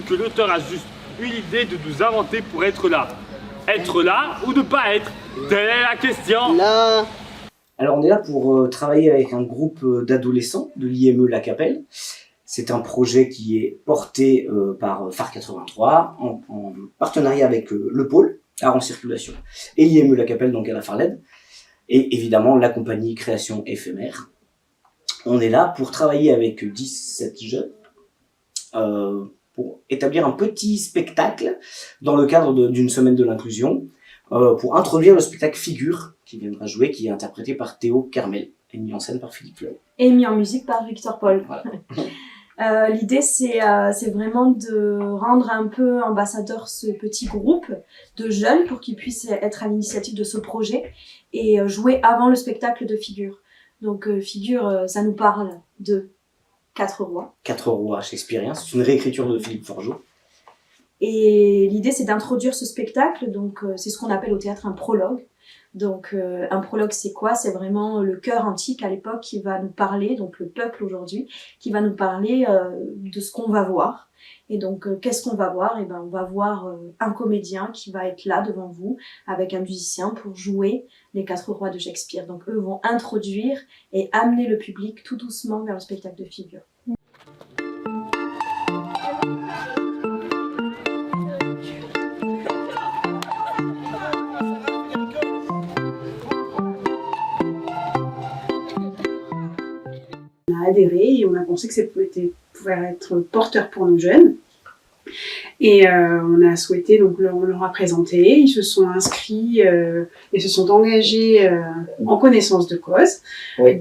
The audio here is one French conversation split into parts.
que l'auteur a juste eu l'idée de nous inventer pour être là? Être là ou ne pas être? Telle est la question. Là. Alors on est là pour travailler avec un groupe d'adolescents de l'IME La Capelle. C'est un projet qui est porté par phare 83 en partenariat avec le pôle Art en Circulation et l'IME La Capelle, donc à la Farled, et évidemment la compagnie Création Éphémère. On est là pour travailler avec 17 jeunes pour établir un petit spectacle dans le cadre d'une semaine de l'inclusion, pour introduire le spectacle Figure qui viendra jouer, qui est interprété par Théo Carmel et mis en scène par Philippe Fleury. Et mis en musique par Victor Paul. Voilà. L'idée, c'est vraiment de rendre un peu ambassadeur ce petit groupe de jeunes pour qu'ils puissent être à l'initiative de ce projet et jouer avant le spectacle de Figure. Donc Figure, ça nous parle de 4 rois. 4 rois shakespeariens, c'est une réécriture de Philippe Forgeot. Et l'idée, c'est d'introduire ce spectacle, donc c'est ce qu'on appelle au théâtre un prologue. Donc un prologue, c'est quoi? C'est vraiment le chœur antique à l'époque qui va nous parler, donc le peuple aujourd'hui, qui va nous parler de ce qu'on va voir. Et donc qu'est-ce qu'on va voir? Et ben on va voir un comédien qui va être là devant vous avec un musicien pour jouer les 4 rois de Shakespeare. Donc eux vont introduire et amener le public tout doucement vers le spectacle de Figure. Adhéré et on a pensé que ça pouvait être porteur pour nos jeunes. Et on a souhaité, donc on leur a présenté, ils se sont inscrits et se sont engagés en connaissance de cause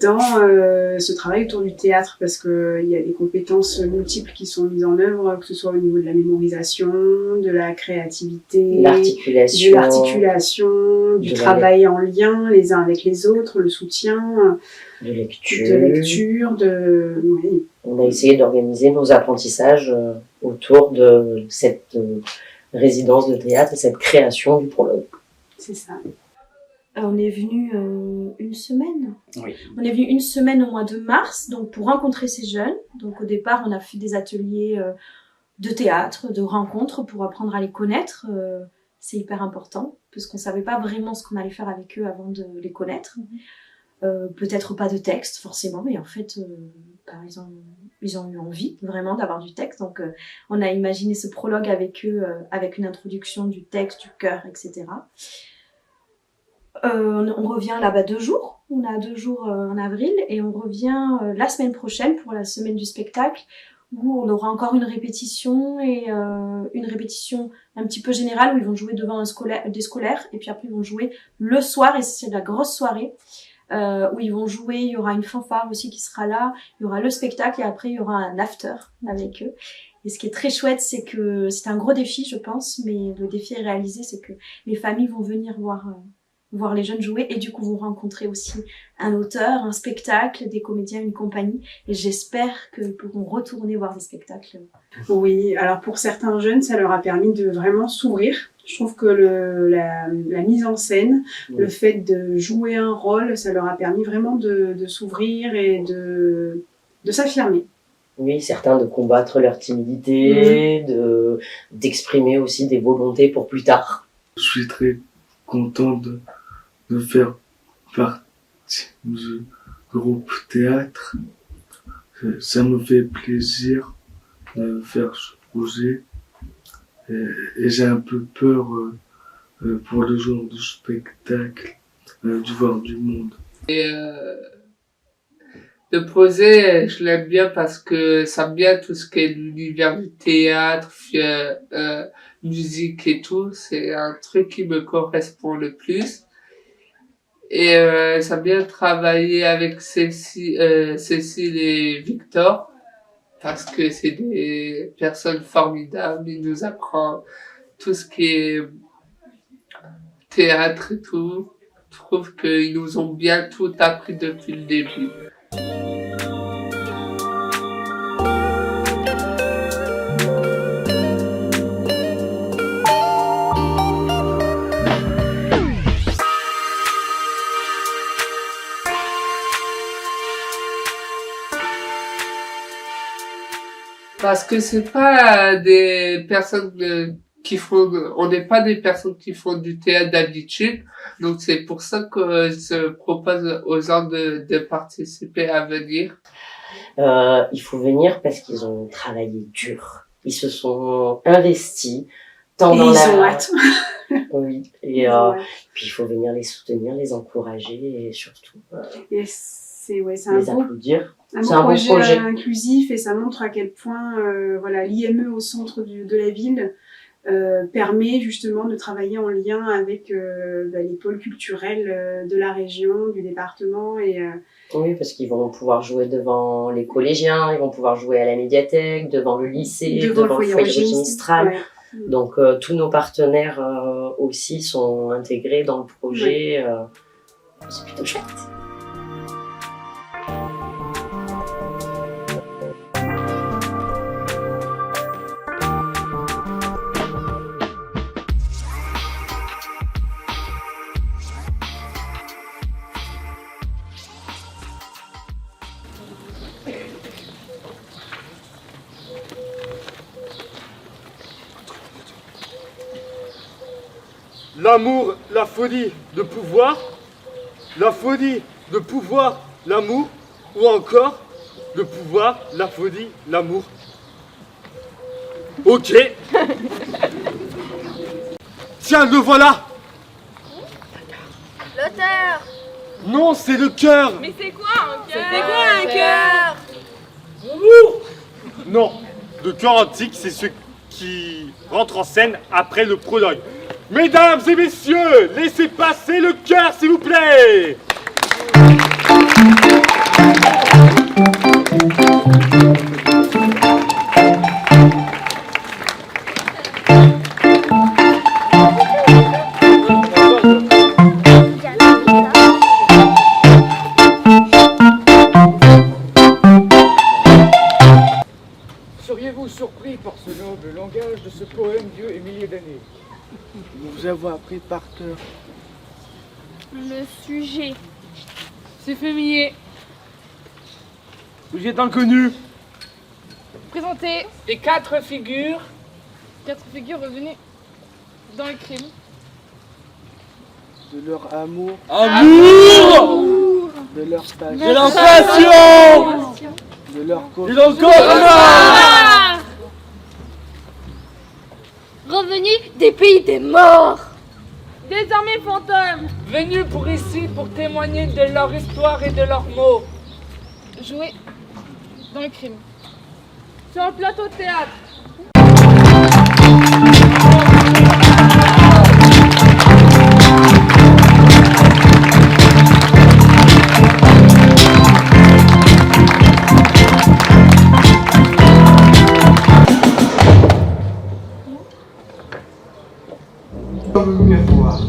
dans ce travail autour du théâtre, parce qu'il y a des compétences multiples qui sont mises en œuvre, que ce soit au niveau de la mémorisation, de la créativité, l'articulation, de l'articulation, du travail en lien les uns avec les autres, le soutien, de lecture. Oui. On a essayé d'organiser nos apprentissages autour de cette résidence de théâtre et cette création du prologue. C'est ça. On est venu une semaine. Oui. On est venu une semaine au mois de mars, donc pour rencontrer ces jeunes. Donc au départ, on a fait des ateliers de théâtre, de rencontres pour apprendre à les connaître. C'est hyper important parce qu'on savait pas vraiment ce qu'on allait faire avec eux avant de les connaître. Peut-être pas de texte forcément, mais en fait, ils ont eu envie vraiment d'avoir du texte. Donc on a imaginé ce prologue avec eux, avec une introduction du texte, du chœur, etc. On revient là-bas 2 jours. On a 2 jours en avril et on revient la semaine prochaine pour la semaine du spectacle où on aura encore une répétition et une répétition un petit peu générale où ils vont jouer devant des scolaires et puis après ils vont jouer le soir et c'est de la grosse soirée. Où ils vont jouer, il y aura une fanfare aussi qui sera là, il y aura le spectacle et après il y aura un after avec eux. Et ce qui est très chouette, c'est que c'est un gros défi, je pense, mais le défi est réalisé, c'est que les familles vont venir voir les jeunes jouer et du coup vont rencontrer aussi un auteur, un spectacle, des comédiens, une compagnie. Et j'espère qu'ils pourront retourner voir des spectacles. Oui, alors pour certains jeunes, ça leur a permis de vraiment s'ouvrir. Je trouve que la mise en scène, le fait de jouer un rôle, ça leur a permis vraiment de s'ouvrir et de s'affirmer. Oui, certains de combattre leur timidité, d'exprimer aussi des volontés pour plus tard. Je suis très content de faire partie du groupe théâtre. Ça me fait plaisir de faire ce projet. Et j'ai un peu peur pour le genre de spectacle, de voir du monde. Et le projet, je l'aime bien parce que ça me bien tout ce qui est l'univers du théâtre, musique et tout. C'est un truc qui me correspond le plus. Et ça me bien travailler avec Cécile et Victor. Parce que c'est des personnes formidables, ils nous apprennent tout ce qui est théâtre et tout. Je trouve qu'ils nous ont bien tout appris depuis le début. Parce que c'est pas des personnes qui font, on n'est pas des personnes qui font du théâtre d'habitude. Donc c'est pour ça que je propose aux gens de participer à venir. Il faut venir parce qu'ils ont travaillé dur. Ils se sont investis tant Et dans ils ont hâte. Oui. Et Ils ont hâte. puis il faut venir les soutenir, les encourager et surtout Et c'est un les beau applaudir. un C'est beau un bon projet. inclusif et ça montre à quel point voilà, l'IME au centre de la ville permet justement de travailler en lien avec les pôles culturels de la région, du département. Et, Oui, parce qu'ils vont pouvoir jouer devant les collégiens, ils vont pouvoir jouer à la médiathèque, devant le lycée, devant le foyer de Régis Mistral. Ouais. Donc tous nos partenaires aussi sont intégrés dans le projet. C'est plutôt chouette. L'amour, la folie de pouvoir, la folie de pouvoir, l'amour, ou encore le pouvoir, la folie, l'amour. Ok. Tiens, le voilà. L'auteur. Non, c'est le cœur. Mais c'est quoi un cœur? C'est quoi un cœur? Non, le cœur antique, c'est ce qui rentre en scène après le prologue. Mesdames et messieurs, laissez passer le cœur, s'il vous plaît. Seriez-vous surpris par ce noble langage de ce poème vieux et milliers d'années? Nous avons appris par cœur. Le sujet. C'est familier. Vous êtes inconnu. Présentez Les 4 figures 4 figures revenues dans le crime. De leur amour, Amour, de leur passion, de la passion, de leur et cause. encore Revenu des pays des morts. Désormais fantômes. venus pour ici pour témoigner de leur histoire et de leurs mots. Jouer dans le crime. Sur un plateau de théâtre. Obligatoire.